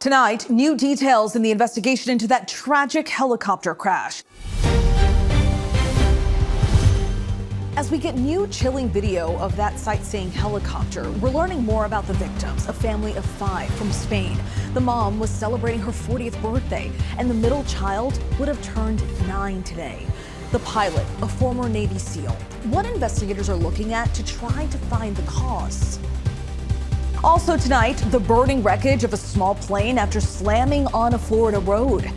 Tonight, new details in the investigation into that tragic helicopter crash. As we get new chilling video of that sightseeing helicopter, we're learning more about the victims, a family of 5 from Spain. The mom was celebrating her 40th birthday, and the middle child would have turned 9 today. The pilot, a former Navy SEAL. What investigators are looking at to try to find the cause. Also tonight, the burning wreckage of a small plane after slamming on a Florida road.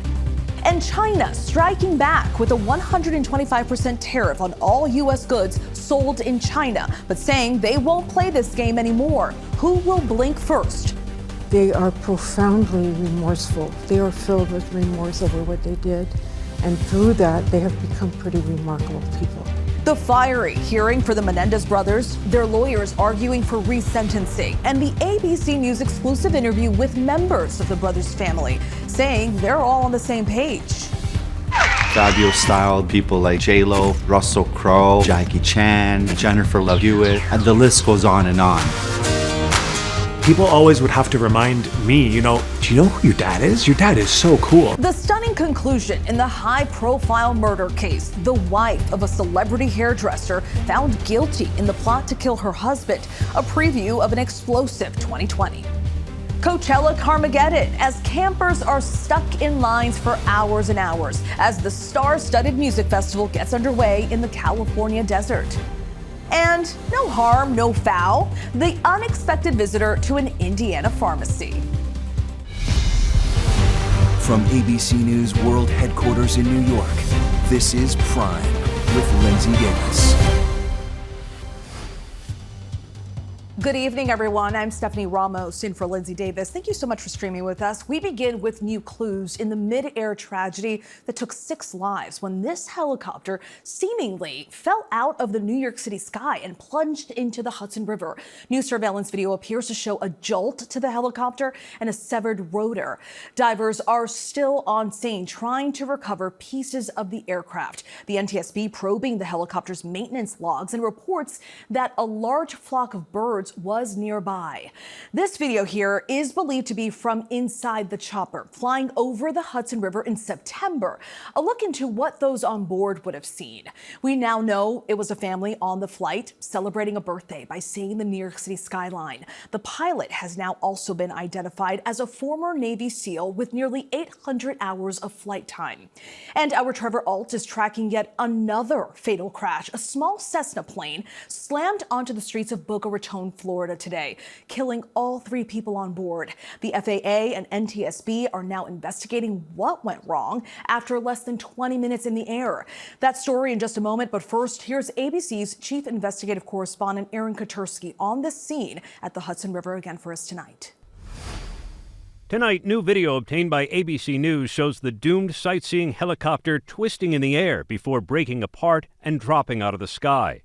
And China striking back with a 125% tariff on all U.S. goods sold in China, but saying they won't play this game anymore. Who will blink first? They are profoundly remorseful. They are filled with remorse over what they did. And through that, they have become pretty remarkable people. The fiery hearing for the Menendez brothers, their lawyers arguing for resentencing, and the ABC News exclusive interview with members of the brothers' family, saying they're all on the same page. Fabio style people like J-Lo, Russell Crowe, Jackie Chan, Jennifer Love Hewitt, and the list goes on and on. People always would have to remind me, do you know who your dad is? Your dad is so cool. The stunning conclusion in the high-profile murder case. The wife of a celebrity hairdresser found guilty in the plot to kill her husband. A preview of an explosive 2020. Coachella-Carmageddon, as campers are stuck in lines for hours and hours as the star-studded music festival gets underway in the California desert. And no harm, no foul, the unexpected visitor to an Indiana pharmacy. From ABC News World Headquarters in New York, this is Prime with Linsey Davis. Good evening, everyone. I'm Stephanie Ramos in for Linsey Davis. Thank you so much for streaming with us. We begin with new clues in the mid-air tragedy that took 6 lives when this helicopter seemingly fell out of the New York City sky and plunged into the Hudson River. New surveillance video appears to show a jolt to the helicopter and a severed rotor. Divers are still on scene trying to recover pieces of the aircraft. The NTSB probing the helicopter's maintenance logs and reports that a large flock of birds was nearby. This video here is believed to be from inside the chopper, flying over the Hudson River in September. A look into what those on board would have seen. We now know it was a family on the flight celebrating a birthday by seeing the New York City skyline. The pilot has now also been identified as a former Navy SEAL with nearly 800 hours of flight time. And our Trevor Alt is tracking yet another fatal crash. A small Cessna plane slammed onto the streets of Boca Raton, Florida today, killing all 3 people on board. The FAA and NTSB are now investigating what went wrong after less than 20 minutes in the air. That story in just a moment, but first, here's ABC's chief investigative correspondent Aaron Katursky on the scene at the Hudson River again for us tonight. Tonight, new video obtained by ABC News shows the doomed sightseeing helicopter twisting in the air before breaking apart and dropping out of the sky.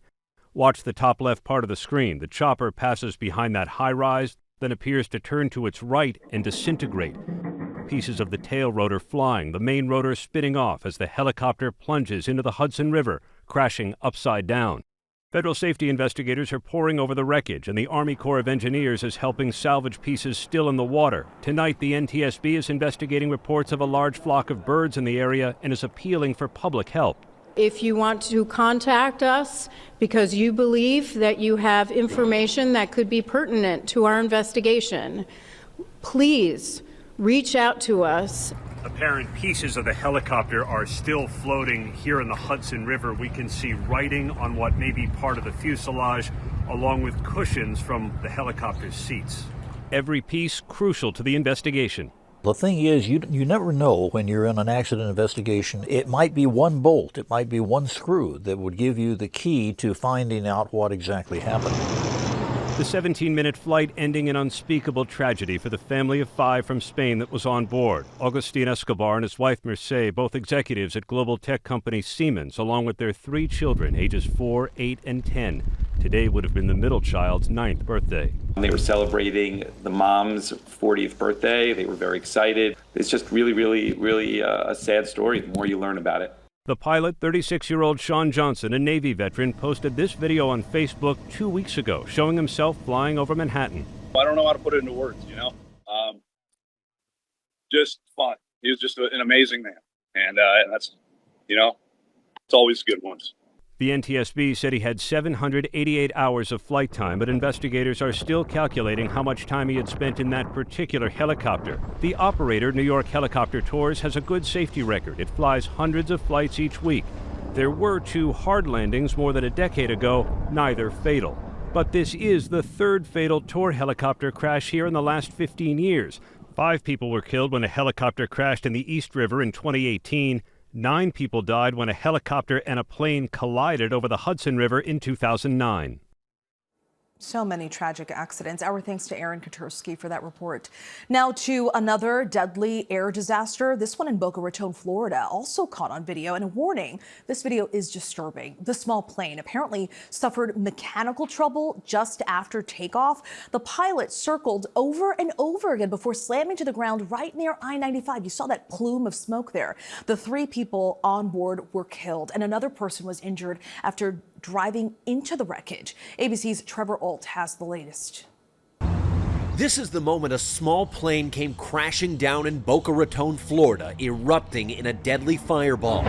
Watch the top left part of the screen. The chopper passes behind that high-rise, then appears to turn to its right and disintegrate. Pieces of the tail rotor flying, the main rotor spinning off as the helicopter plunges into the Hudson River, crashing upside down. Federal safety investigators are poring over the wreckage, and the Army Corps of Engineers is helping salvage pieces still in the water. Tonight, the NTSB is investigating reports of a large flock of birds in the area and is appealing for public help. If you want to contact us because you believe that you have information that could be pertinent to our investigation, please reach out to us. Apparent pieces of the helicopter are still floating here in the Hudson River. We can see writing on what may be part of the fuselage, along with cushions from the helicopter's seats. Every piece crucial to the investigation. The thing is, you never know when you're in an accident investigation. It might be one bolt, it might be one screw that would give you the key to finding out what exactly happened. The 17-minute flight ending in unspeakable tragedy for the family of 5 from Spain that was on board. Agustin Escobar and his wife Mercedes, both executives at global tech company Siemens, along with their 3 children, ages 4, 8, and 10. Today would have been the middle child's 9th birthday. They were celebrating the mom's 40th birthday. They were very excited. It's just really a sad story the more you learn about it. The pilot, 36-year-old Sean Johnson, a Navy veteran, posted this video on Facebook 2 weeks ago, showing himself flying over Manhattan. I don't know how to put it into words, just fun. He was just an amazing man. And that's, it's always good ones. The NTSB said he had 788 hours of flight time, but investigators are still calculating how much time he had spent in that particular helicopter. The operator, New York Helicopter Tours, has a good safety record. It flies hundreds of flights each week. There were 2 hard landings more than a decade ago, neither fatal. But this is the 3rd fatal tour helicopter crash here in the last 15 years. 5 people were killed when a helicopter crashed in the East River in 2018. 9 people died when a helicopter and a plane collided over the Hudson River in 2009. So many tragic accidents. Our thanks to Aaron Katursky for that report. Now to another deadly air disaster. This one in Boca Raton, Florida, also caught on video. And a warning, this video is disturbing. The small plane apparently suffered mechanical trouble just after takeoff. The pilot circled over and over again before slamming to the ground right near I-95. You saw that plume of smoke there. The 3 people on board were killed and another person was injured after driving into the wreckage. ABC's Trevor Alt has the latest. This is the moment a small plane came crashing down in Boca Raton, Florida, erupting in a deadly fireball.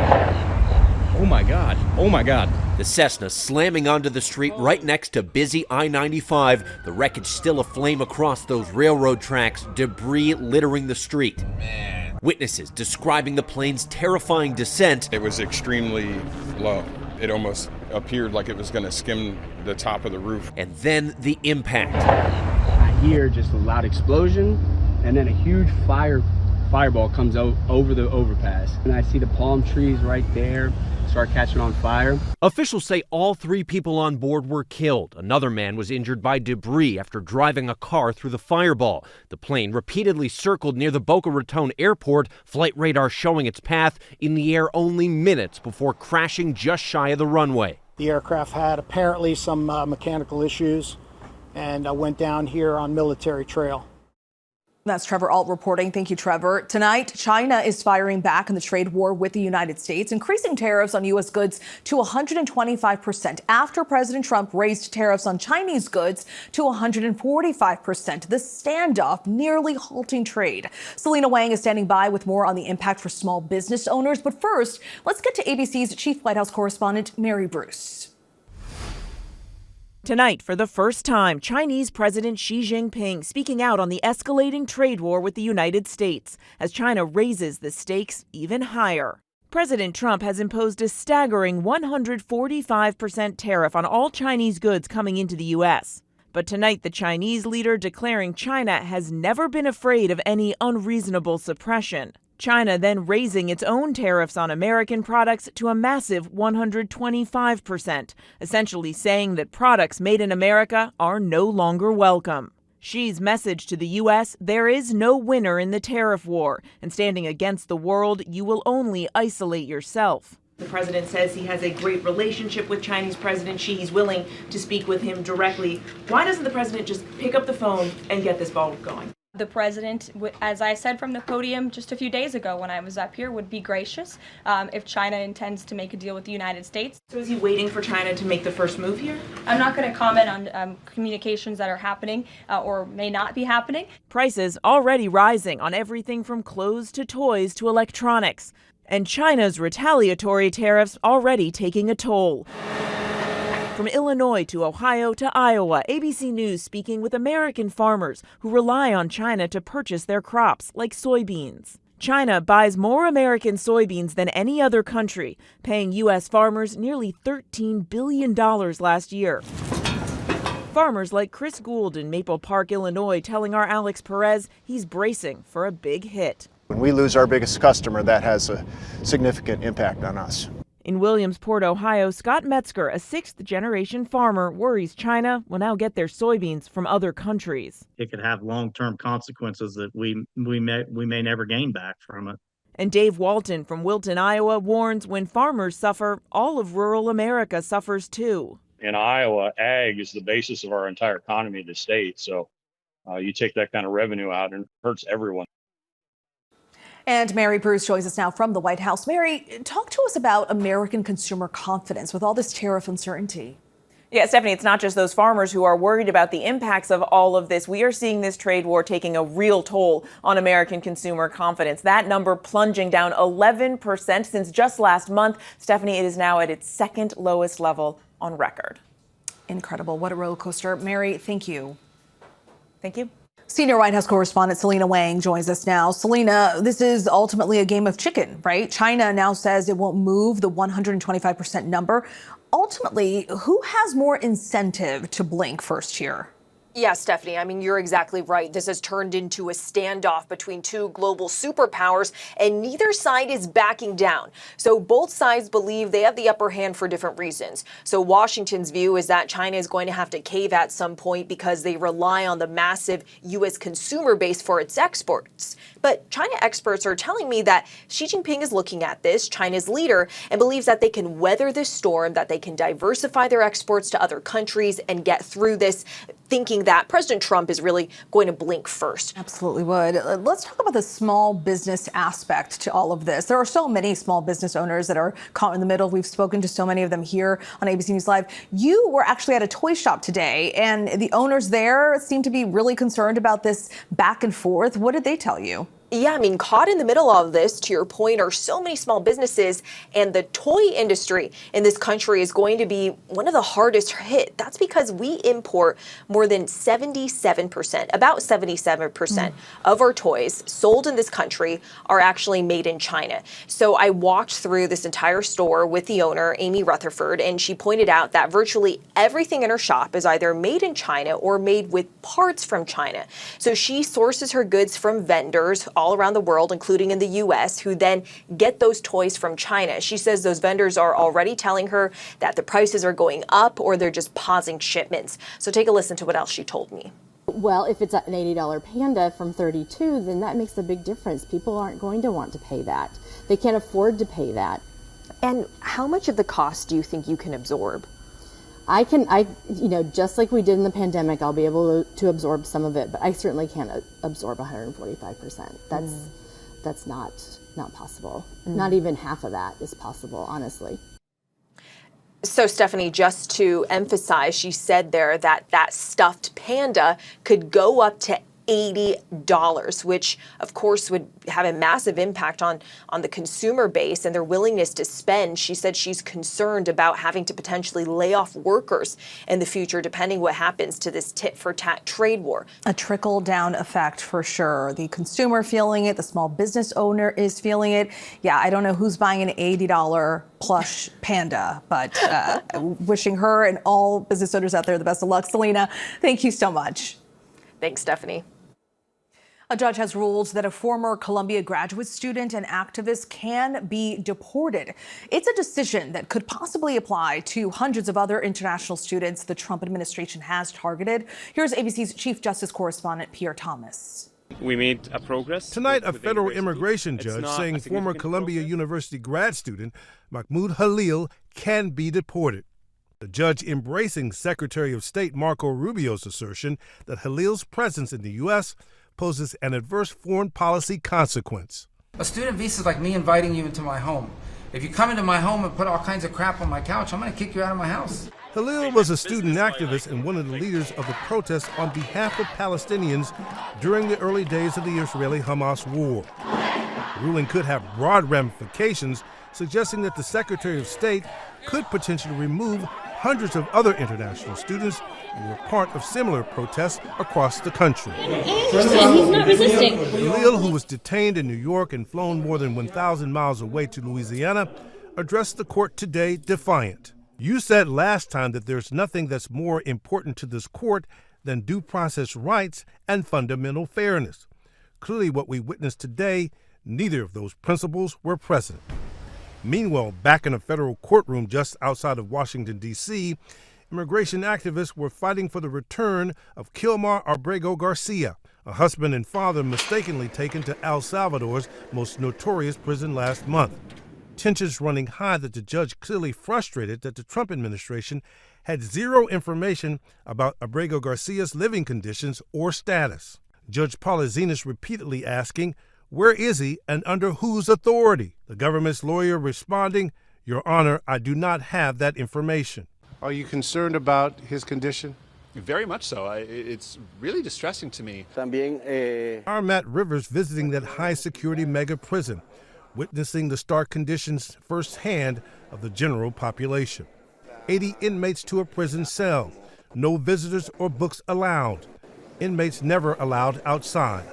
Oh my God, oh my God. The Cessna slamming onto the street right next to busy I-95, the wreckage still aflame across those railroad tracks, debris littering the street. Man. Witnesses describing the plane's terrifying descent. It was extremely low. It almost appeared like it was going to skim the top of the roof. And then the impact. I hear just a loud explosion, and then a huge fireball comes over the overpass. And I see the palm trees right there start catching on fire. Officials say all 3 people on board were killed. Another man was injured by debris after driving a car through the fireball. The plane repeatedly circled near the Boca Raton airport, flight radar showing its path, in the air only minutes before crashing just shy of the runway. The aircraft had apparently some mechanical issues and went down here on Military Trail. That's Trevor Alt reporting. Thank you, Trevor. Tonight, China is firing back in the trade war with the United States, increasing tariffs on U.S. goods to 125% after President Trump raised tariffs on Chinese goods to 145%. The standoff nearly halting trade. Selena Wang is standing by with more on the impact for small business owners. But first, let's get to ABC's chief White House correspondent, Mary Bruce. Tonight, for the first time, Chinese President Xi Jinping speaking out on the escalating trade war with the United States as China raises the stakes even higher. President Trump has imposed a staggering 145% tariff on all Chinese goods coming into the U.S. But tonight, the Chinese leader declaring China has never been afraid of any unreasonable suppression. China then raising its own tariffs on American products to a massive 125%, essentially saying that products made in America are no longer welcome. Xi's message to the U.S., there is no winner in the tariff war, and standing against the world, you will only isolate yourself. The president says he has a great relationship with Chinese President Xi. He's willing to speak with him directly. Why doesn't the president just pick up the phone and get this ball going? The president, as I said from the podium just a few days ago when I was up here, would be gracious if China intends to make a deal with the United States. So is he waiting for China to make the first move here? I'm not going to comment on communications that are happening or may not be happening. Prices already rising on everything from clothes to toys to electronics. And China's retaliatory tariffs already taking a toll. From Illinois to Ohio to Iowa, ABC News speaking with American farmers who rely on China to purchase their crops, like soybeans. China buys more American soybeans than any other country, paying U.S. farmers nearly $13 billion last year. Farmers like Chris Gould in Maple Park, Illinois, telling our Alex Perez he's bracing for a big hit. When we lose our biggest customer, that has a significant impact on us. In Williamsport, Ohio, Scott Metzger, a sixth-generation farmer, worries China will now get their soybeans from other countries. It could have long-term consequences that we may never gain back from it. And Dave Walton from Wilton, Iowa, warns when farmers suffer, all of rural America suffers too. In Iowa, ag is the basis of our entire economy of the state. So you take that kind of revenue out and it hurts everyone. And Mary Bruce joins us now from the White House. Mary, talk to us about American consumer confidence with all this tariff uncertainty. Yeah, Stephanie, it's not just those farmers who are worried about the impacts of all of this. We are seeing this trade war taking a real toll on American consumer confidence. That number plunging down 11% since just last month. Stephanie, it is now at its second lowest level on record. Incredible. What a roller coaster. Mary, thank you. Thank you. Senior White House correspondent Selena Wang joins us now. Selena, this is ultimately a game of chicken, right? China now says it won't move the 125% number. Ultimately, who has more incentive to blink first here? Yeah, Stephanie, I mean, you're exactly right. This has turned into a standoff between two global superpowers, and neither side is backing down. So both sides believe they have the upper hand for different reasons. So Washington's view is that China is going to have to cave at some point because they rely on the massive U.S. consumer base for its exports. But China experts are telling me that Xi Jinping is looking at this, China's leader, and believes that they can weather this storm, that they can diversify their exports to other countries and get through this, thinking that President Trump is really going to blink first. Absolutely would. Let's talk about the small business aspect to all of this. There are so many small business owners that are caught in the middle. We've spoken to so many of them here on ABC News Live. You were actually at a toy shop today, and the owners there seem to be really concerned about this back and forth. What did they tell you? Yeah, I mean, caught in the middle of this, to your point, are so many small businesses, and the toy industry in this country is going to be one of the hardest hit. That's because we import more than 77%, about 77% of our toys sold in this country are actually made in China. So I walked through this entire store with the owner, Amy Rutherford, and she pointed out that virtually everything in her shop is either made in China or made with parts from China. So she sources her goods from vendors all around the world, including in the U.S., who then get those toys from China. She says those vendors are already telling her that the prices are going up or they're just pausing shipments. So take a listen to what else she told me. Well, if it's an $80 Panda from 32, then that makes a big difference. People aren't going to want to pay that. They can't afford to pay that. And how much of the cost do you think you can absorb? Just like we did in the pandemic, I'll be able to absorb some of it, but I certainly can't absorb 145%. That's not possible. Not even half of that is possible, honestly. So, Stephanie, just to emphasize, she said there that that stuffed panda could go up to $80, which of course would have a massive impact on the consumer base and their willingness to spend. She said she's concerned about having to potentially lay off workers in the future, depending what happens to this tit-for-tat trade war. A trickle-down effect for sure. The consumer feeling it, the small business owner is feeling it. Yeah, I don't know who's buying an $80 plush panda, but wishing her and all business owners out there the best of luck. Selena, thank you so much. Thanks, Stephanie. A judge has ruled that a former Columbia graduate student and activist can be deported. It's a decision that could possibly apply to hundreds of other international students the Trump administration has targeted. Here's ABC's Chief Justice correspondent Pierre Thomas. We made a progress. Tonight, a federal immigration judge saying former Columbia University grad student Mahmoud Halil can be deported. The judge embracing Secretary of State Marco Rubio's assertion that Halil's presence in the U.S. poses an adverse foreign policy consequence. A student visa is like me inviting you into my home. If you come into my home and put all kinds of crap on my couch, I'm going to kick you out of my house. Halil was a student activist and one of the leaders of the protests on behalf of Palestinians during the early days of the Israeli-Hamas war. The ruling could have broad ramifications, suggesting that the Secretary of State could potentially remove hundreds of other international students who were part of similar protests across the country. He's not resisting. Halil, who was detained in New York and flown more than 1,000 miles away to Louisiana, addressed the court today defiant. You said last time that there's nothing that's more important to this court than due process rights and fundamental fairness. Clearly, what we witnessed today, neither of those principles were present. Meanwhile, back in a federal courtroom just outside of Washington, D.C., immigration activists were fighting for the return of Kilmar Abrego Garcia, a husband and father mistakenly taken to El Salvador's most notorious prison last month. Tensions running high that the judge clearly frustrated that the Trump administration had zero information about Abrego Garcia's living conditions or status. Judge Paula Zenas repeatedly asking, "Where is he and under whose authority?" The government's lawyer responding, "Your Honor, I do not have that information." Are you concerned about his condition? Very much so. It's really distressing to me. Our Matt Rivers visiting that high-security mega prison, witnessing the stark conditions firsthand of the general population. 80 inmates to a prison cell. No visitors or books allowed. Inmates never allowed outside.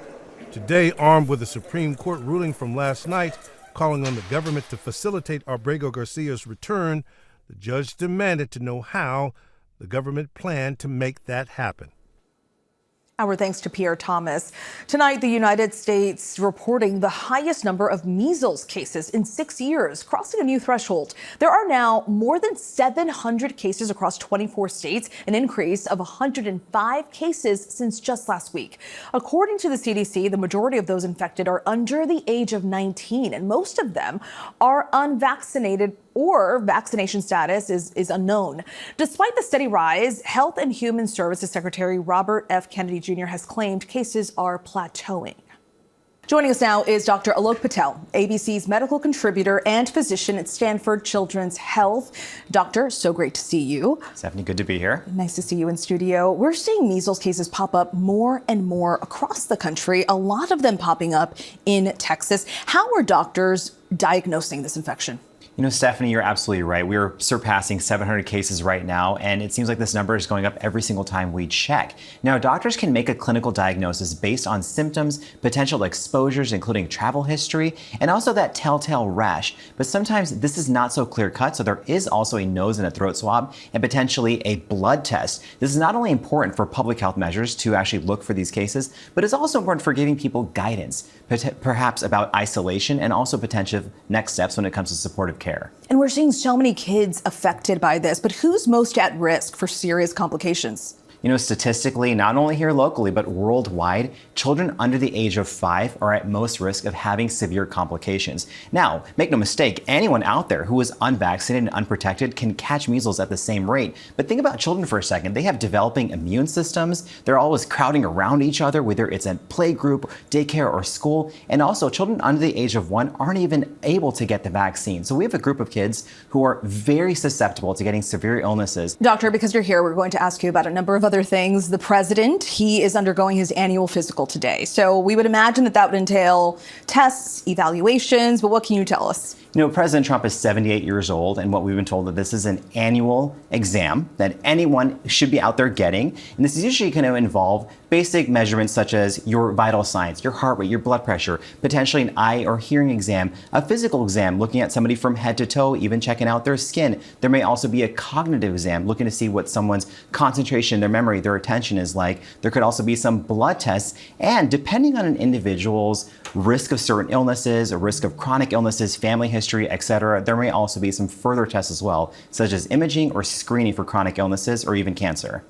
Today, armed with a Supreme Court ruling from last night calling on the government to facilitate Abrego Garcia's return, the judge demanded to know how the government planned to make that happen. Our thanks to Pierre Thomas. Tonight, the United States reporting the highest number of measles cases in 6 years, crossing a new threshold. There are now more than 700 cases across 24 states, an increase of 105 cases since just last week. According to the CDC, the majority of those infected are under the age of 19, and most of them are unvaccinated or vaccination status is unknown. Despite the steady rise, Health and Human Services Secretary Robert F. Kennedy Jr. has claimed cases are plateauing. Joining us now is Dr. Alok Patel, ABC's medical contributor and physician at Stanford Children's Health. Doctor, so great to see you. Stephanie, good to be here. Nice to see you in studio. We're seeing measles cases pop up more and more across the country, a lot of them popping up in Texas. How are doctors diagnosing this infection? You know, Stephanie, you're absolutely right. We're surpassing 700 cases right now, and it seems like this number is going up every single time we check. Now, doctors can make a clinical diagnosis based on symptoms, potential exposures, including travel history, and also that telltale rash. But sometimes this is not so clear-cut, so there is also a nose and a throat swab and potentially a blood test. This is not only important for public health measures to actually look for these cases, but it's also important for giving people guidance, perhaps about isolation and also potential next steps when it comes to supportive care. And we're seeing so many kids affected by this, but who's most at risk for serious complications? You know, statistically, not only here locally, but worldwide, children under the age of 5 are at most risk of having severe complications. Now, make no mistake, anyone out there who is unvaccinated and unprotected can catch measles at the same rate. But think about children for a second. They have developing immune systems. They're always crowding around each other, whether it's a play group, daycare, or school. And also, children under the age of 1 aren't even able to get the vaccine. So we have a group of kids who are very susceptible to getting severe illnesses. Doctor, because you're here, we're going to ask you about a number of other things. The president, he is undergoing his annual physical today. So we would imagine that would entail tests, evaluations, but what can you tell us? You know, President Trump is 78 years old, and what we've been told that this is an annual exam that anyone should be out there getting. And this is usually going to involve basic measurements such as your vital signs, your heart rate, your blood pressure, potentially an eye or hearing exam, a physical exam, looking at somebody from head to toe, even checking out their skin. There may also be a cognitive exam, looking to see what someone's concentration, their memory, their attention is like. There could also be some blood tests, and depending on an individual's risk of certain illnesses, or risk of chronic illnesses, family history, etc., there may also be some further tests as well, such as imaging or screening for chronic illnesses or even cancer.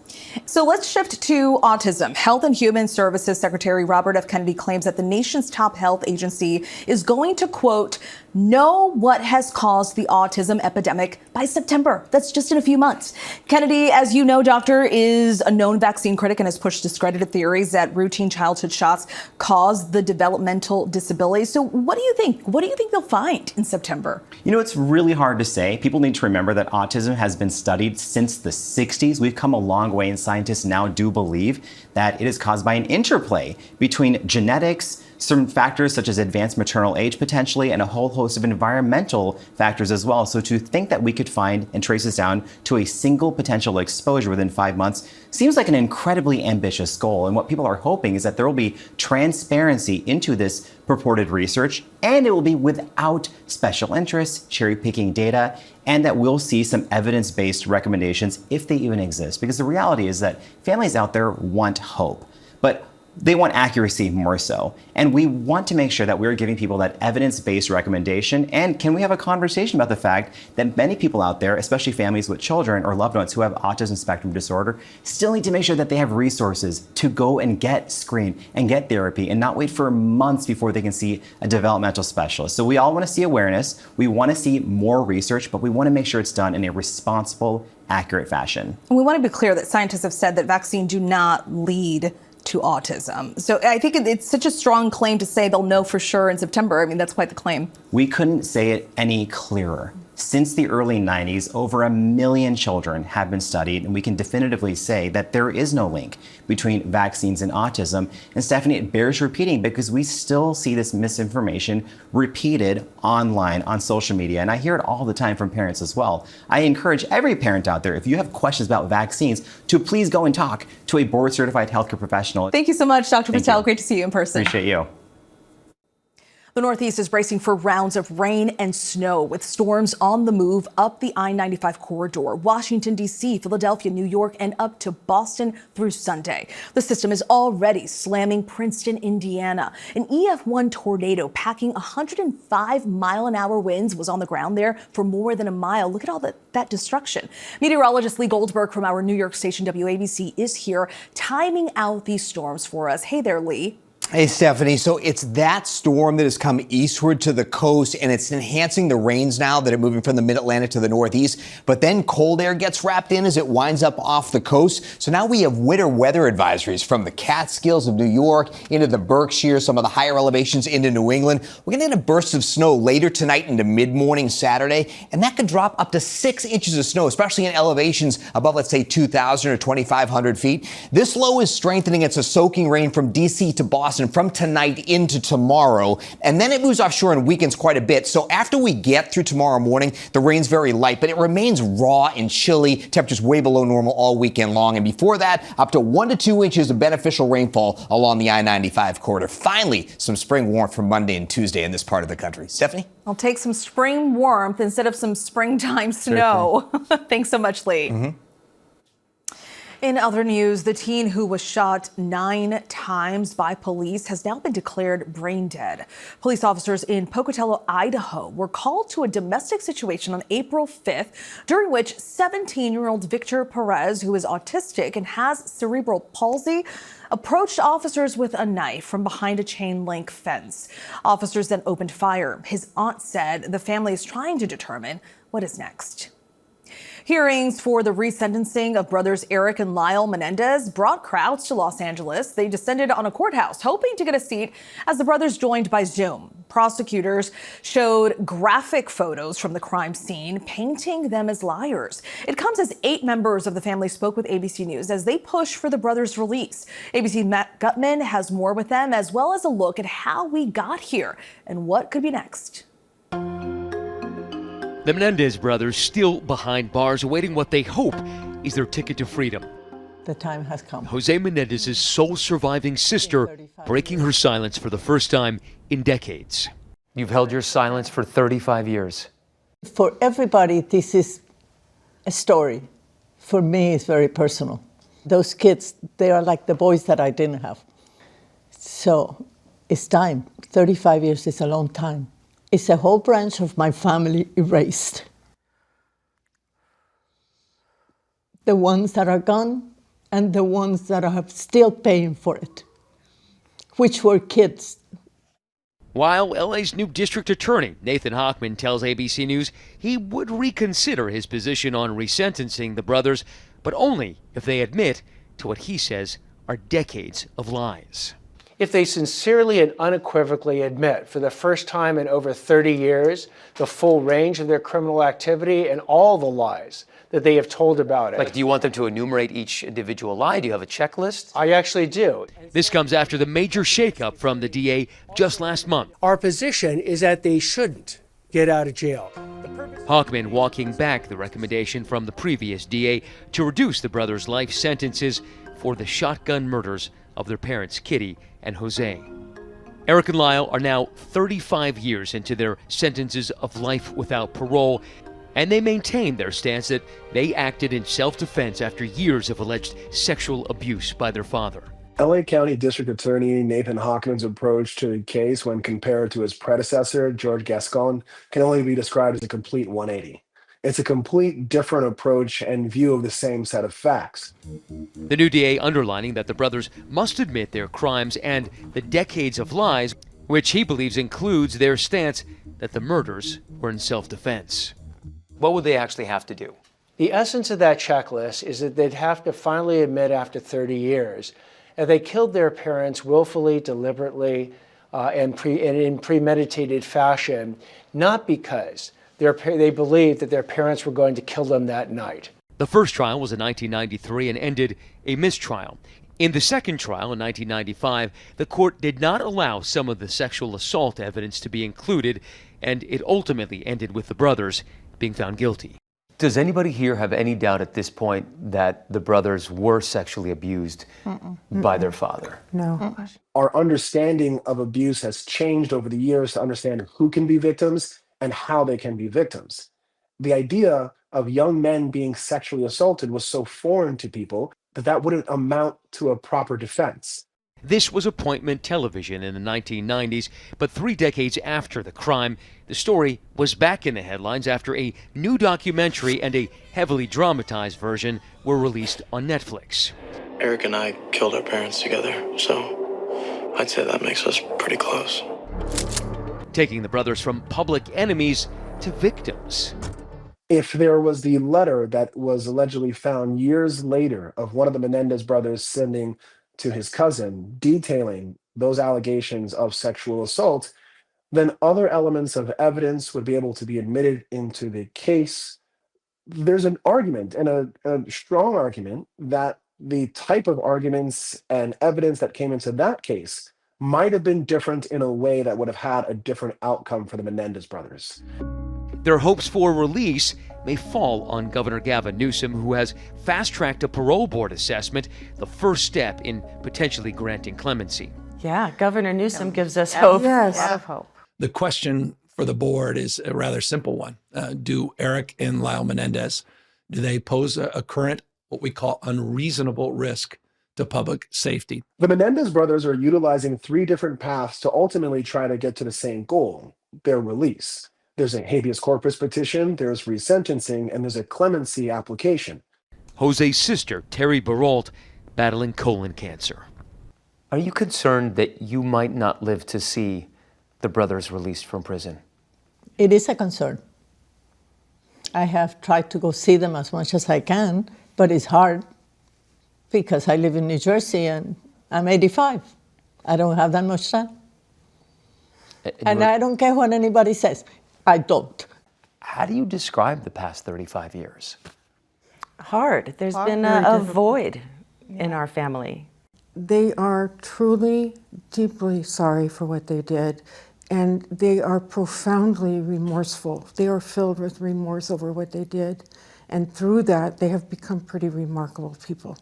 So let's shift to autism. Health and Human Services Secretary Robert F. Kennedy claims that the nation's top health agency is going to, quote, know what has caused the autism epidemic by September. That's just in a few months. Kennedy, as you know, doctor, is a known vaccine critic and has pushed discredited theories that routine childhood shots cause the developmental disabilities. So what do you think? What do you think they'll find in September? You know, it's really hard to say. People need to remember that autism has been studied since the 60s. We've come a long way, and scientists now do believe that it is caused by an interplay between genetics, certain factors such as advanced maternal age potentially, and a whole host of environmental factors as well. So to think that we could find and trace this down to a single potential exposure within 5 months seems like an incredibly ambitious goal. And what people are hoping is that there will be transparency into this purported research, and it will be without special interests, cherry-picking data, and that we'll see some evidence-based recommendations if they even exist. Because the reality is that families out there want hope, but they want accuracy more so. And we want to make sure that we're giving people that evidence-based recommendation. And can we have a conversation about the fact that many people out there, especially families with children or loved ones who have autism spectrum disorder, still need to make sure that they have resources to go and get screened and get therapy and not wait for months before they can see a developmental specialist. So we all want to see awareness. We want to see more research, but we want to make sure it's done in a responsible, accurate fashion. And we want to be clear that scientists have said that vaccines do not lead to autism. So I think it's such a strong claim to say they'll know for sure in September. I mean, that's quite the claim. We couldn't say it any clearer. Since the early 90s, over 1 million children have been studied, and we can definitively say that there is no link between vaccines and autism. And Stephanie, it bears repeating because we still see this misinformation repeated online on social media. And I hear it all the time from parents as well. I encourage every parent out there, if you have questions about vaccines, to please go and talk to a board-certified healthcare professional. Thank you so much, Dr. Patel. Great to see you in person. Appreciate you. The Northeast is bracing for rounds of rain and snow with storms on the move up the I-95 corridor, Washington, D.C., Philadelphia, New York, and up to Boston through Sunday. The system is already slamming Princeton, Indiana. An EF1 tornado packing 105-mile-an-hour winds was on the ground there for more than a mile. Look at all that destruction. Meteorologist Lee Goldberg from our New York station WABC is here timing out these storms for us. Hey there, Lee. Hey, Stephanie. So it's that storm that has come eastward to the coast, and it's enhancing the rains now that are moving from the mid-Atlantic to the northeast. But then cold air gets wrapped in as it winds up off the coast. So now we have winter weather advisories from the Catskills of New York into the Berkshires, some of the higher elevations into New England. We're going to get a burst of snow later tonight into mid-morning Saturday, and that could drop up to 6 inches of snow, especially in elevations above, let's say, 2,000 or 2,500 feet. This low is strengthening. It's a soaking rain from D.C. to Boston from tonight into tomorrow, and then it moves offshore and weakens quite a bit. So after we get through tomorrow morning, the rain's very light, but it remains raw and chilly, temperatures way below normal all weekend long. And before that, up to 1 to 2 inches of beneficial rainfall along the I-95 corridor. Finally, some spring warmth for Monday and Tuesday in this part of the country. Stephanie? I'll take some spring warmth instead of some springtime snow. Thanks so much, Lee. Mm-hmm. In other news, the teen who was shot 9 times by police has now been declared brain dead. Police officers in Pocatello, Idaho, were called to a domestic situation on April 5th, during which 17-year-old Victor Perez, who is autistic and has cerebral palsy, approached officers with a knife from behind a chain link fence. Officers then opened fire. His aunt said the family is trying to determine what is next. Hearings for the resentencing of brothers Eric and Lyle Menendez brought crowds to Los Angeles. They descended on a courthouse, hoping to get a seat as the brothers joined by Zoom. Prosecutors showed graphic photos from the crime scene, painting them as liars. It comes as 8 members of the family spoke with ABC News as they push for the brothers' release. ABC Matt Gutman has more with them, as well as a look at how we got here and what could be next. The Menendez brothers still behind bars, awaiting what they hope is their ticket to freedom. The time has come. Jose Menendez's sole surviving sister breaking her silence for the first time in decades. You've held your silence for 35 years. For everybody, this is a story. For me, it's very personal. Those kids, they are like the boys that I didn't have. So it's time. 35 years is a long time. It's a whole branch of my family erased. The ones that are gone and the ones that are still paying for it, which were kids. While LA's new district attorney, Nathan Hochman, tells ABC News he would reconsider his position on resentencing the brothers, but only if they admit to what he says are decades of lies. If they sincerely and unequivocally admit for the first time in over 30 years the full range of their criminal activity and all the lies that they have told about it. Like, do you want them to enumerate each individual lie? Do you have a checklist? I actually do. This comes after the major shakeup from the DA just last month. Our position is that they shouldn't get out of jail. Hochman walking back the recommendation from the previous DA to reduce the brothers' life sentences for the shotgun murders of their parents, Kitty and Jose. Eric and Lyle are now 35 years into their sentences of life without parole, and they maintain their stance that they acted in self-defense after years of alleged sexual abuse by their father. LA County District Attorney Nathan Hochman's approach to the case when compared to his predecessor, George Gascon, can only be described as a complete 180. It's a complete different approach and view of the same set of facts. The new DA underlining that the brothers must admit their crimes and the decades of lies, which he believes includes their stance that the murders were in self-defense. What would they actually have to do? The essence of that checklist is that they'd have to finally admit after 30 years that they killed their parents willfully, deliberately, and in premeditated fashion, not because They believed that their parents were going to kill them that night. The first trial was in 1993 and ended a mistrial. In the second trial in 1995, the court did not allow some of the sexual assault evidence to be included, and it ultimately ended with the brothers being found guilty. Does anybody here have any doubt at this point that the brothers were sexually abused by their father? No. Our understanding of abuse has changed over the years to understand who can be victims and how they can be victims. The idea of young men being sexually assaulted was so foreign to people that wouldn't amount to a proper defense. This was appointment television in the 1990s, but 3 decades after the crime, the story was back in the headlines after a new documentary and a heavily dramatized version were released on Netflix. Eric and I killed our parents together, so I'd say that makes us pretty close. Taking the brothers from public enemies to victims. If there was the letter that was allegedly found years later of one of the Menendez brothers sending to his cousin detailing those allegations of sexual assault, then other elements of evidence would be able to be admitted into the case. There's an argument, and a strong argument, that the type of arguments and evidence that came into that case might have been different in a way that would have had a different outcome for the Menendez brothers. Their hopes for release may fall on Governor Gavin Newsom, who has fast-tracked a parole board assessment, the first step in potentially granting clemency. Yeah, Governor Newsom gives us hope. Yes. A lot of hope. The question for the board is a rather simple one. Do Eric and Lyle Menendez, do they pose a current, what we call unreasonable risk to public safety? The Menendez brothers are utilizing 3 different paths to ultimately try to get to the same goal, their release. There's a habeas corpus petition, there's resentencing, and there's a clemency application. Jose's sister, Terry Baralt, battling colon cancer. Are you concerned that you might not live to see the brothers released from prison? It is a concern. I have tried to go see them as much as I can, but it's hard because I live in New Jersey and I'm 85. I don't have that much time. And I don't care what anybody says. I don't. How do you describe the past 35 years? Hard. There's been a void in our family. They are truly, deeply sorry for what they did, and they are profoundly remorseful. They are filled with remorse over what they did, and through that, they have become pretty remarkable people.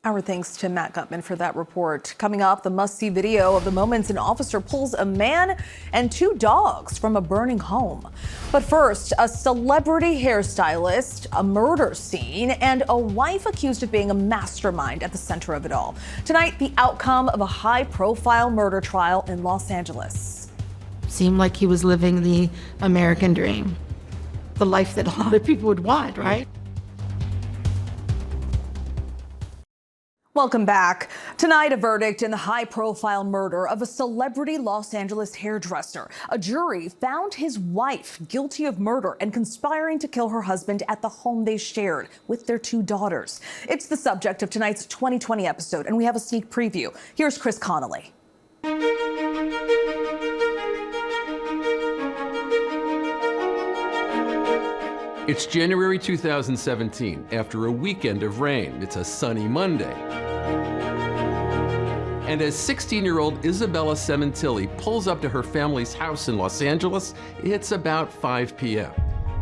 Our thanks to Matt Gutman for that report. Coming up, the must-see video of the moments an officer pulls a man and 2 dogs from a burning home. But first, a celebrity hairstylist, a murder scene, and a wife accused of being a mastermind at the center of it all. Tonight, the outcome of a high-profile murder trial in Los Angeles. Seemed like he was living the American dream, the life that a lot of people would want, right? Welcome back. Tonight, a verdict in the high-profile murder of a celebrity Los Angeles hairdresser. A jury found his wife guilty of murder and conspiring to kill her husband at the home they shared with their 2 daughters. It's the subject of tonight's 2020 episode, and we have a sneak preview. Here's Chris Connolly. It's January 2017, after a weekend of rain. It's a sunny Monday. And as 16-year-old Isabella Cementilli pulls up to her family's house in Los Angeles, it's about 5 p.m.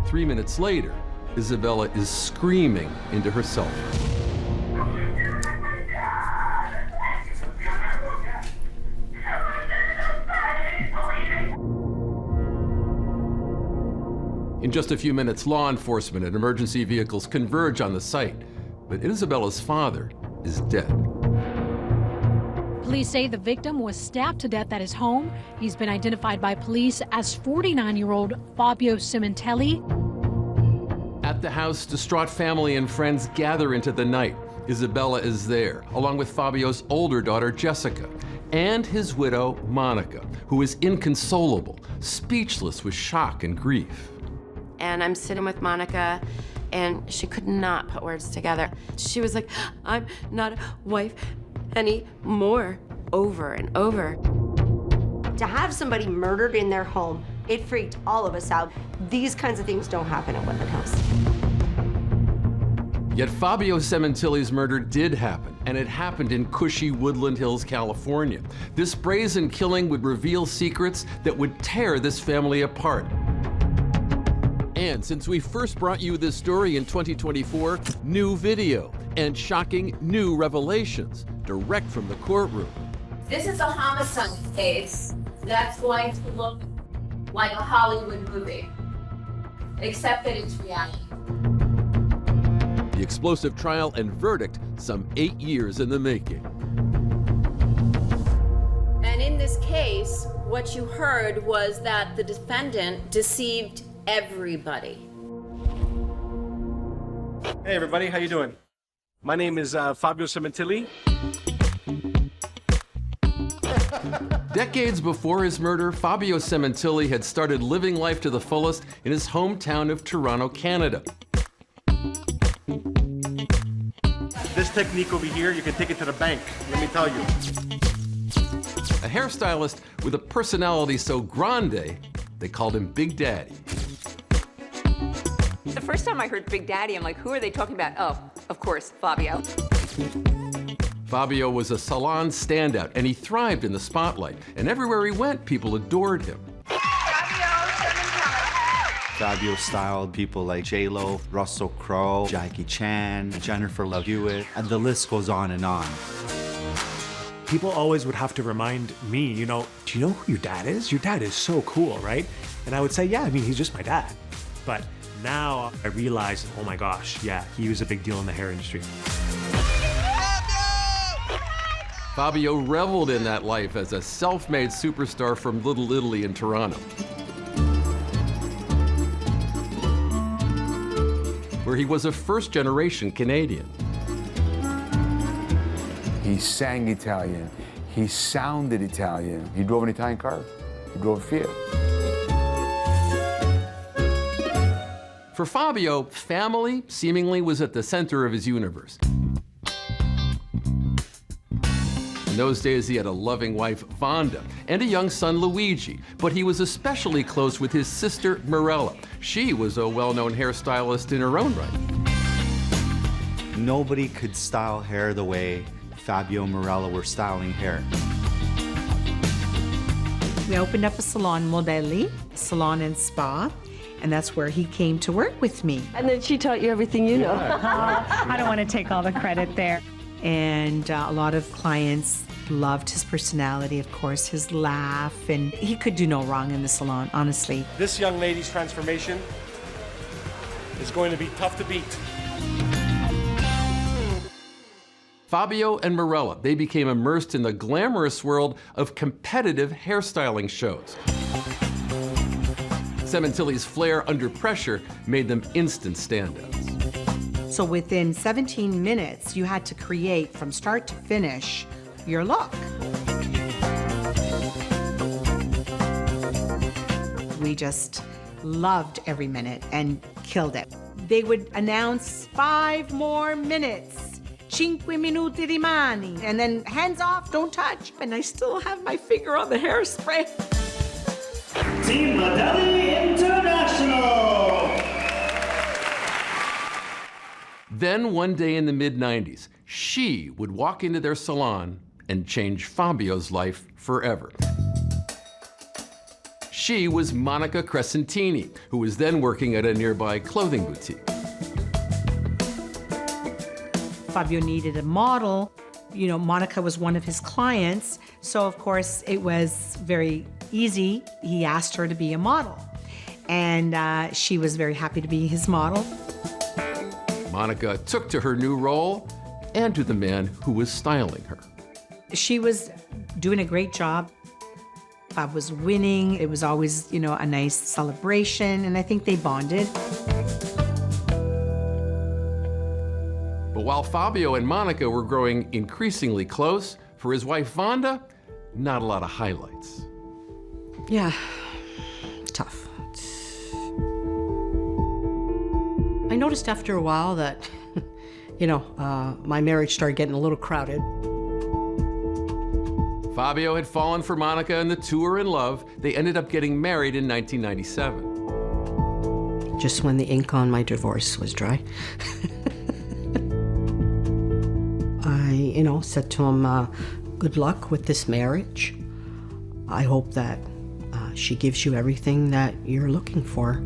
3 minutes later, Isabella is screaming into her cell phone. In just a few minutes, law enforcement and emergency vehicles converge on the site, but Isabella's father is dead. Police say the victim was stabbed to death at his home. He's been identified by police as 49-year-old Fabio Cementelli. At the house, distraught family and friends gather into the night. Isabella is there, along with Fabio's older daughter, Jessica, and his widow, Monica, who is inconsolable, speechless with shock and grief. And I'm sitting with Monica, and she could not put words together. She was like, "I'm not a wife anymore," over and over. To have somebody murdered in their home It freaked all of us out. These kinds of things don't happen at Woodland House. Yet Fabio Cementilli's murder did happen, and it happened in cushy Woodland Hills, California. This brazen killing would reveal secrets that would tear this family apart. And since we first brought you this story in 2024, new video and shocking new revelations direct from the courtroom. This is a homicide case that's going to look like a Hollywood movie, except that it's reality. The explosive trial and verdict, some 8 years in the making. And in this case, what you heard was that the defendant deceived everybody. Hey everybody, how you doing? My name is Fabio Cementilli. Decades before his murder, Fabio Cementilli had started living life to the fullest in his hometown of Toronto, Canada. This technique over here, you can take it to the bank, let me tell you. A hairstylist with a personality so grande, they called him Big Daddy. The first time I heard Big Daddy, I'm like, who are they talking about? Oh, of course, Fabio. Fabio was a salon standout, and he thrived in the spotlight. And everywhere he went, people adored him. Fabio styled people like J-Lo, Russell Crowe, Jackie Chan, Jennifer Love Hewitt, and the list goes on and on. People always would have to remind me, you know, do you know who your dad is? Your dad is so cool, right? And I would say, yeah, I mean, he's just my dad. But now I realize, oh my gosh, yeah, he was a big deal in the hair industry. Fabio reveled in that life as a self-made superstar from Little Italy in Toronto, where he was a first-generation Canadian. He sang Italian. He sounded Italian. He drove an Italian car. He drove a Fiat. For Fabio, family seemingly was at the center of his universe. In those days, he had a loving wife, Vonda, and a young son, Luigi, but he was especially close with his sister, Mirella. She was a well-known hairstylist in her own right. Nobody could style hair the way Fabio and Mirella were styling hair. We opened up a salon, Modelli, salon and spa, and that's where he came to work with me. And then she taught you everything you know. I don't want to take all the credit there. And a lot of clients loved his personality, of course, his laugh, and he could do no wrong in the salon, honestly. This young lady's transformation is going to be tough to beat. Fabio and Mirella, they became immersed in the glamorous world of competitive hairstyling shows. Cementilli's flair under pressure made them instant standouts. So within 17 minutes, you had to create, from start to finish, your look. We just loved every minute and killed it. They would announce 5 more minutes. 5 minuti rimani. And then hands off, don't touch. And I still have my finger on the hairspray. Team Modelli International! Then one day in the mid-90s, she would walk into their salon and change Fabio's life forever. She was Monica Crescentini, who was then working at a nearby clothing boutique. Fabio needed a model. You know, Monica was one of his clients, so of course it was very easy. He asked her to be a model, and she was very happy to be his model. Monica took to her new role and to the man who was styling her. She was doing a great job. Bob was winning. It was always, you know, a nice celebration, and I think they bonded. But while Fabio and Monica were growing increasingly close, for his wife Vonda, not a lot of highlights. Yeah, tough. I noticed after a while that, you know, my marriage started getting a little crowded. Fabio had fallen for Monica and the two were in love. They ended up getting married in 1997. Just when the ink on my divorce was dry. I, said to him, good luck with this marriage. I hope that she gives you everything that you're looking for.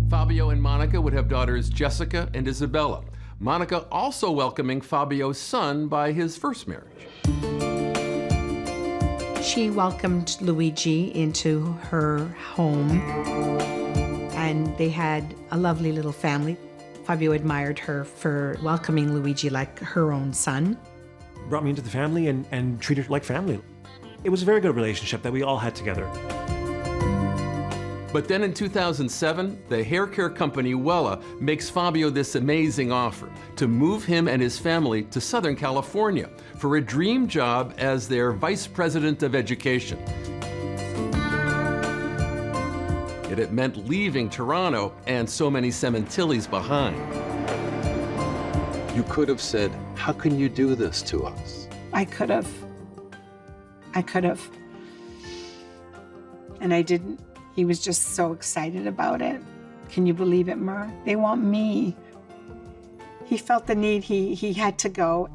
Fabio and Monica would have daughters Jessica and Isabella. Monica also welcoming Fabio's son by his first marriage. She welcomed Luigi into her home, and they had a lovely little family. Fabio admired her for welcoming Luigi like her own son. Brought me into the family and treated her like family. It was a very good relationship that we all had together. But then in 2007, the hair care company Wella makes Fabio this amazing offer to move him and his family to Southern California for a dream job as their vice president of education. Yet it meant leaving Toronto and so many cementillis behind. You could have said, how can you do this to us? I could have. And I didn't. He was just so excited about it. Can you believe it, Mur? They want me. He felt the need, he had to go.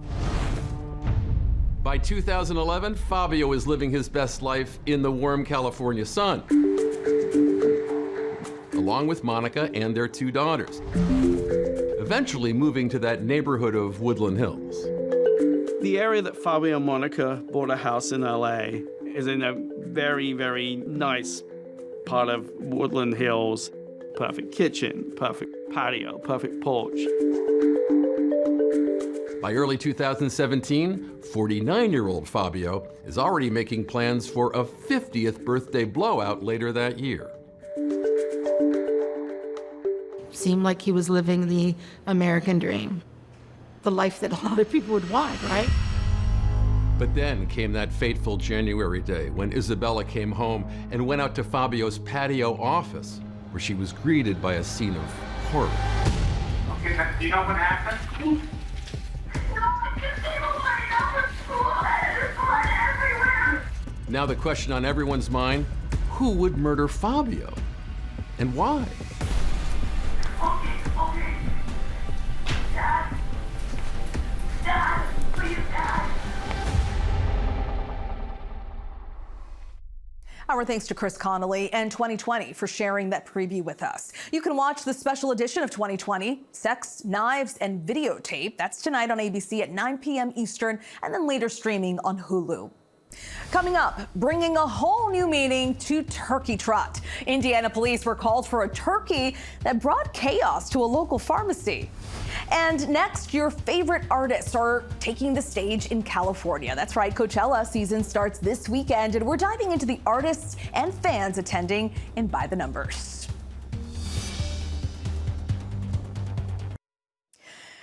By 2011, Fabio is living his best life in the warm California sun, along with Monica and their two daughters, eventually moving to that neighborhood of Woodland Hills. The area that Fabio and Monica bought a house in LA is in a very, very nice part of Woodland Hills. Perfect kitchen, perfect patio, perfect porch. By early 2017, 49-year-old Fabio is already making plans for a 50th birthday blowout later that year. Seemed like he was living the American dream, the life that a lot of people would want, right? But then came that fateful January day when Isabella came home and went out to Fabio's patio office, where she was greeted by a scene of horror. Okay, do you know what happened? Now the question on everyone's mind, who would murder Fabio? And why? Okay. Dad. Dad, please, Dad. Our thanks to Chris Connolly and 2020 for sharing that preview with us. You can watch the special edition of 2020, Sex, Knives, and Videotape. That's tonight on ABC at 9 p.m. Eastern, and then later streaming on Hulu. Coming up, bringing a whole new meaning to Turkey Trot. Indiana police were called for a turkey that brought chaos to a local pharmacy. And next, your favorite artists are taking the stage in California. That's right, Coachella season starts this weekend, and we're diving into the artists and fans attending in By the Numbers.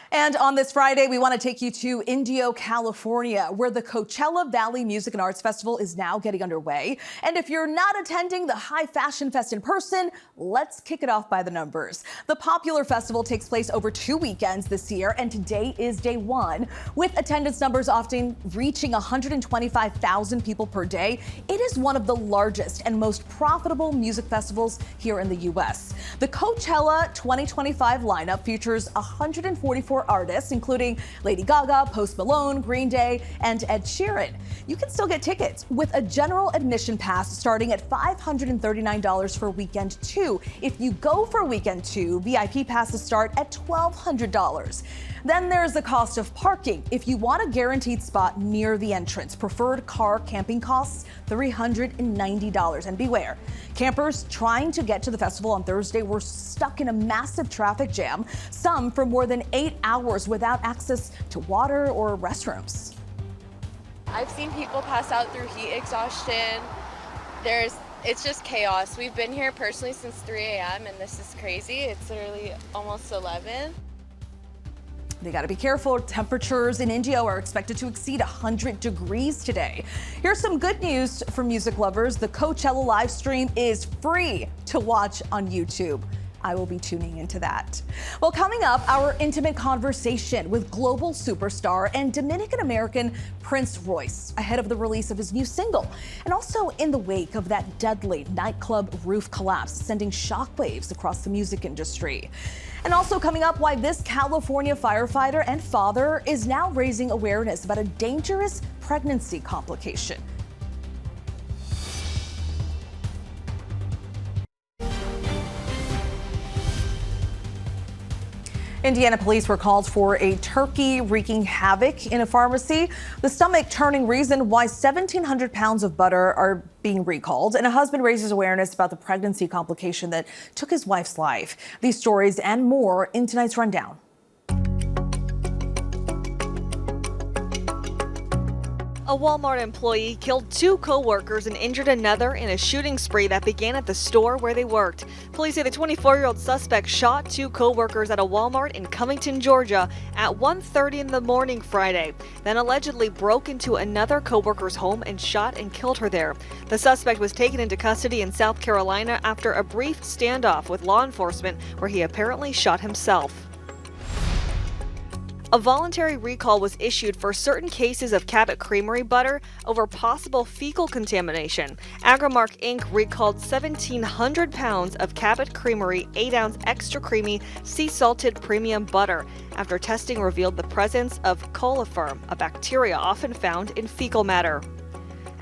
And on this Friday, we want to take you to Indio, California, where the Coachella Valley Music and Arts Festival is now getting underway. And if you're not attending the High Fashion Fest in person, let's kick it off by the numbers. The popular festival takes place over 2 weekends this year, and today is day one. With attendance numbers often reaching 125,000 people per day, it is one of the largest and most profitable music festivals here in the U.S. The Coachella 2025 lineup features 144 artists, including Lady Gaga, Post Malone, Green Day, and Ed Sheeran. You can still get tickets with a general admission pass starting at $539 for weekend 2. If you go for weekend 2, VIP passes start at $1,200. Then there's the cost of parking. If you want a guaranteed spot near the entrance, preferred car camping costs $390. And beware, campers trying to get to the festival on Thursday were stuck in a massive traffic jam, some for more than 8 hours without access to water or restrooms. I've seen people pass out through heat exhaustion. It's just chaos. We've been here personally since 3 a.m. and this is crazy. It's literally almost 11. They got to be careful. Temperatures in Indio are expected to exceed 100 degrees today. Here's some good news for music lovers. The Coachella live stream is free to watch on YouTube. I will be tuning into that. Well, coming up, our intimate conversation with global superstar and Dominican-American Prince Royce ahead of the release of his new single, and also in the wake of that deadly nightclub roof collapse, sending shockwaves across the music industry. And also coming up, why this California firefighter and father is now raising awareness about a dangerous pregnancy complication. Indiana police were called for a turkey wreaking havoc in a pharmacy. The stomach-turning reason why 1,700 pounds of butter are being recalled, and a husband raises awareness about the pregnancy complication that took his wife's life. These stories and more in tonight's rundown. A Walmart employee killed 2 co-workers and injured another in a shooting spree that began at the store where they worked. Police say the 24-year-old suspect shot 2 co-workers at a Walmart in Covington, Georgia at 1:30 in the morning Friday, then allegedly broke into another co-worker's home and shot and killed her there. The suspect was taken into custody in South Carolina after a brief standoff with law enforcement where he apparently shot himself. A voluntary recall was issued for certain cases of Cabot Creamery butter over possible fecal contamination. Agrimark Inc. recalled 1,700 pounds of Cabot Creamery 8-ounce extra creamy sea salted premium butter after testing revealed the presence of coliform, a bacteria often found in fecal matter.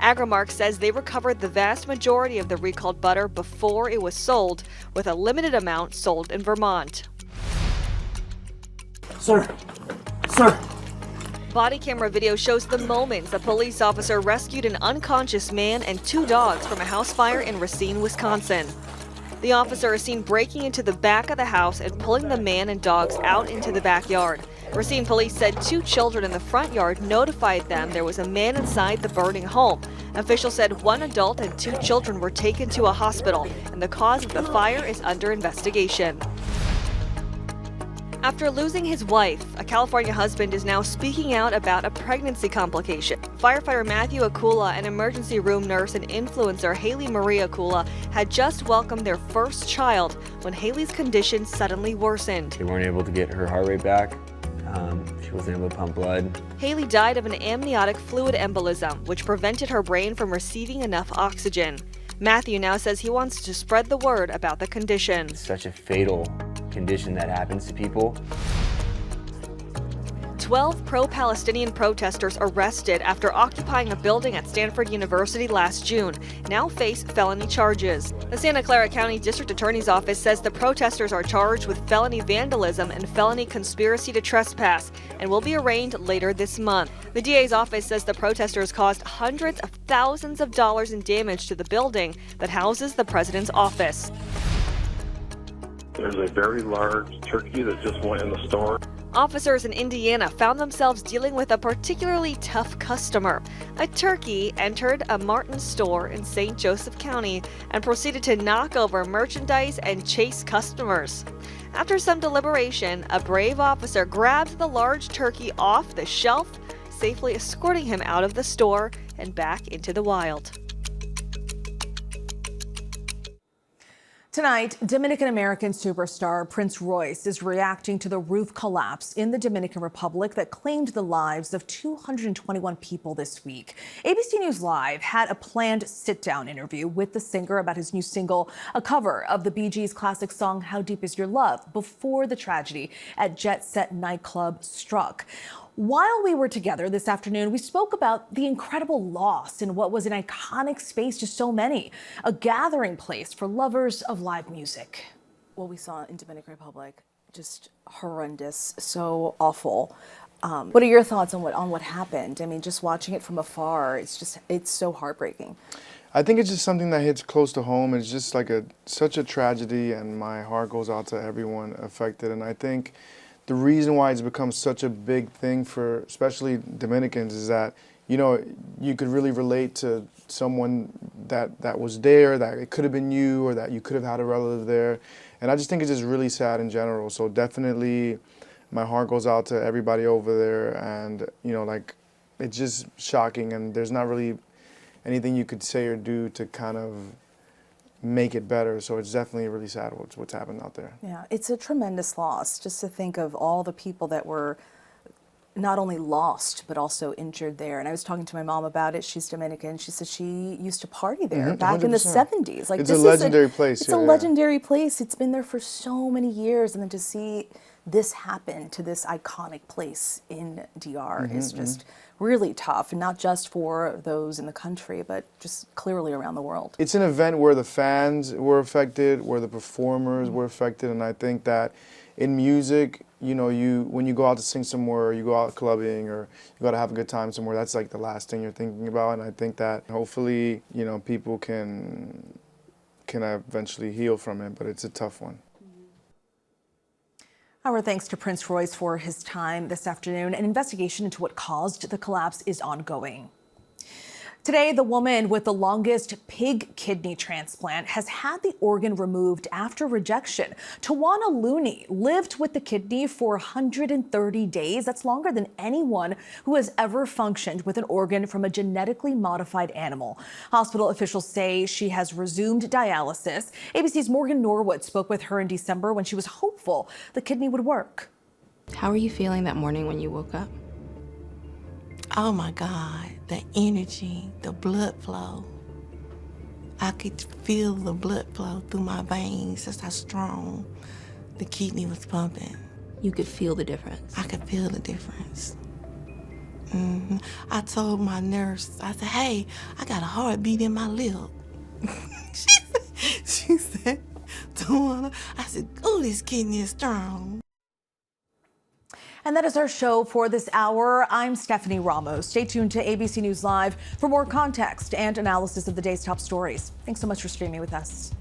Agrimark says they recovered the vast majority of the recalled butter before it was sold, with a limited amount sold in Vermont. Sir. Body camera video shows the moments a police officer rescued an unconscious man and 2 dogs from a house fire in Racine, Wisconsin. The officer is seen breaking into the back of the house and pulling the man and dogs out into the backyard. Racine police said 2 children in the front yard notified them there was a man inside the burning home. Officials said 1 adult and 2 children were taken to a hospital, and the cause of the fire is under investigation. After losing his wife, a California husband is now speaking out about a pregnancy complication. Firefighter Matthew Akula and emergency room nurse and influencer Haley Marie Akula had just welcomed their first child when Haley's condition suddenly worsened. They weren't able to get her heart rate back. She wasn't able to pump blood. Haley died of an amniotic fluid embolism, which prevented her brain from receiving enough oxygen. Matthew now says he wants to spread the word about the condition. It's such a fatal condition that happens to people. 12 pro-Palestinian protesters arrested after occupying a building at Stanford University last June now face felony charges. The Santa Clara County District Attorney's Office says the protesters are charged with felony vandalism and felony conspiracy to trespass and will be arraigned later this month. The DA's office says the protesters caused hundreds of thousands of dollars in damage to the building that houses the president's office. There's a very large turkey that just went in the store. Officers in Indiana found themselves dealing with a particularly tough customer. A turkey entered a Martin store in St. Joseph County and proceeded to knock over merchandise and chase customers. After some deliberation, a brave officer grabbed the large turkey off the shelf, safely escorting him out of the store and back into the wild. Tonight, Dominican-American superstar Prince Royce is reacting to the roof collapse in the Dominican Republic that claimed the lives of 221 people this week. ABC News Live had a planned sit-down interview with the singer about his new single, a cover of the Bee Gees' classic song, How Deep Is Your Love, before the tragedy at Jet Set nightclub struck. While we were together this afternoon, we spoke about the incredible loss in what was an iconic space to so many, a gathering place for lovers of live music. What we saw in Dominican Republic, just horrendous, so awful. What are your thoughts on what happened? I mean, just watching it from afar, it's so heartbreaking. I think it's just something that hits close to home. It's just like such a tragedy, and my heart goes out to everyone affected. And I think the reason why it's become such a big thing for especially Dominicans is that, you know, you could really relate to someone that was there, that it could have been you, or that you could have had a relative there. And I just think it's just really sad in general. So definitely my heart goes out to everybody over there, and, you know, like, it's just shocking, and there's not really anything you could say or do to kind of make it better. So it's definitely really sad what's happened out there. Yeah, it's a tremendous loss just to think of all the people that were not only lost, but also injured there. And I was talking to my mom about it. She's Dominican. She said she used to party there back in the 70s. Like, it's a legendary place. It's a legendary place. It's been there for so many years. And then to see this happen to this iconic place in DR is just really tough. And not just for those in the country, but just clearly around the world. It's an event where the fans were affected, where the performers were affected. And I think that in music, you know, when you go out to sing somewhere, or you go out clubbing, or you go to have a good time somewhere, that's like the last thing you're thinking about. And I think that hopefully, you know, people can eventually heal from it, but it's a tough one. Our thanks to Prince Royce for his time this afternoon. An investigation into what caused the collapse is ongoing. Today, the woman with the longest pig kidney transplant has had the organ removed after rejection. Tawana Looney lived with the kidney for 130 days. That's longer than anyone who has ever functioned with an organ from a genetically modified animal. Hospital officials say she has resumed dialysis. ABC's Morgan Norwood spoke with her in December when she was hopeful the kidney would work. How were you feeling that morning when you woke up? Oh my God, the energy, the blood flow. I could feel the blood flow through my veins. That's how strong the kidney was pumping. You could feel the difference? I could feel the difference. I told my nurse, I said, hey, I got a heartbeat in my lip. she said, Tawana, I said, oh, this kidney is strong. And that is our show for this hour. I'm Stephanie Ramos. Stay tuned to ABC News Live for more context and analysis of the day's top stories. Thanks so much for streaming with us.